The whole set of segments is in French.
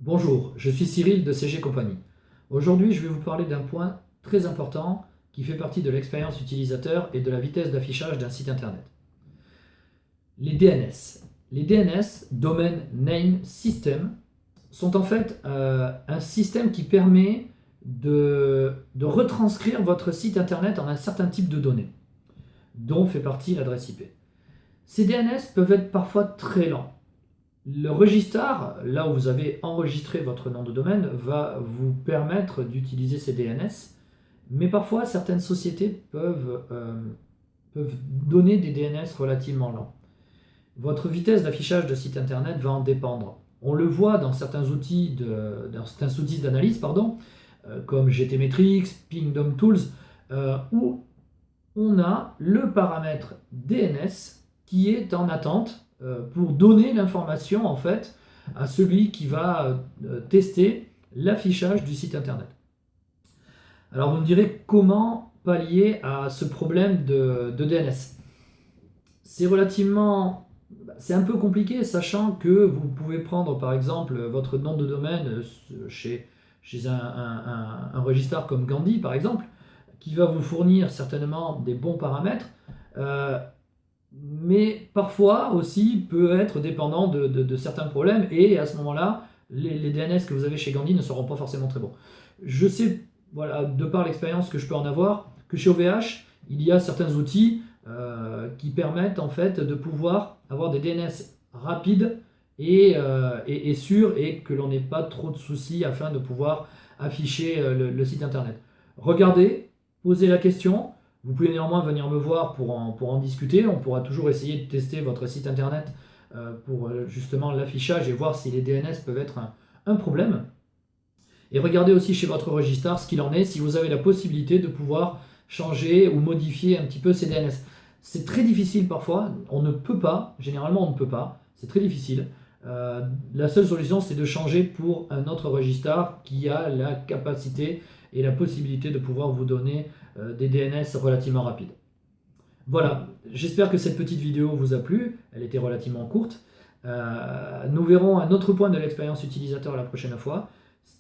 Bonjour, je suis Cyril de CG Compagnie. Aujourd'hui, je vais vous parler d'un point très important qui fait partie de l'expérience utilisateur et de la vitesse d'affichage d'un site internet. Les DNS. Les DNS, Domain Name System, sont en fait un système qui permet de retranscrire votre site internet en un certain type de données, dont fait partie l'adresse IP. Ces DNS peuvent être parfois très lents. Le Registar, là où vous avez enregistré votre nom de domaine, va vous permettre d'utiliser ces DNS, mais parfois certaines sociétés peuvent donner des DNS relativement lents. Votre vitesse d'affichage de site internet va en dépendre. On le voit dans certains outils d'analyse, comme GTmetrix, Pingdom Tools, où on a le paramètre DNS qui est en attente pour donner l'information en fait à celui qui va tester l'affichage du site internet. Alors vous me direz comment pallier à ce problème de DNS. C'est un peu compliqué, sachant que vous pouvez prendre par exemple votre nom de domaine chez un registre comme Gandhi par exemple, qui va vous fournir certainement des bons paramètres, euh, mais parfois aussi peut être dépendant de certains problèmes, et à ce moment-là, les DNS que vous avez chez Gandhi ne seront pas forcément très bons. Je sais, voilà, de par l'expérience que je peux en avoir, que chez OVH, il y a certains outils qui permettent en fait de pouvoir avoir des DNS rapides et sûrs, et que l'on n'ait pas trop de soucis afin de pouvoir afficher le site internet. Regardez, posez la question. Vous pouvez néanmoins venir me voir pour en discuter. On pourra toujours essayer de tester votre site internet pour justement l'affichage et voir si les DNS peuvent être un problème. Et regardez aussi chez votre registre ce qu'il en est, si vous avez la possibilité de pouvoir changer ou modifier un petit peu ces DNS. C'est très difficile parfois, on ne peut pas, généralement on ne peut pas, c'est très difficile. La seule solution, c'est de changer pour un autre registre qui a la capacité et la possibilité de pouvoir vous donner des DNS relativement rapides. Voilà, j'espère que cette petite vidéo vous a plu, elle était relativement courte. Nous verrons un autre point de l'expérience utilisateur la prochaine fois.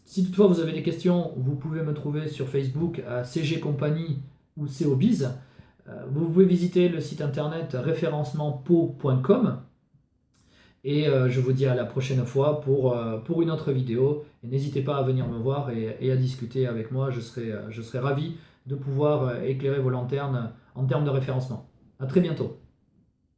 Si toutefois vous avez des questions, vous pouvez me trouver sur Facebook à CG Compagnie ou COBiz. Vous pouvez visiter le site internet référencementpo.com. Et je vous dis à la prochaine fois pour une autre vidéo. Et n'hésitez pas à venir me voir et à discuter avec moi. Je serai ravi de pouvoir éclairer vos lanternes en termes de référencement. A très bientôt.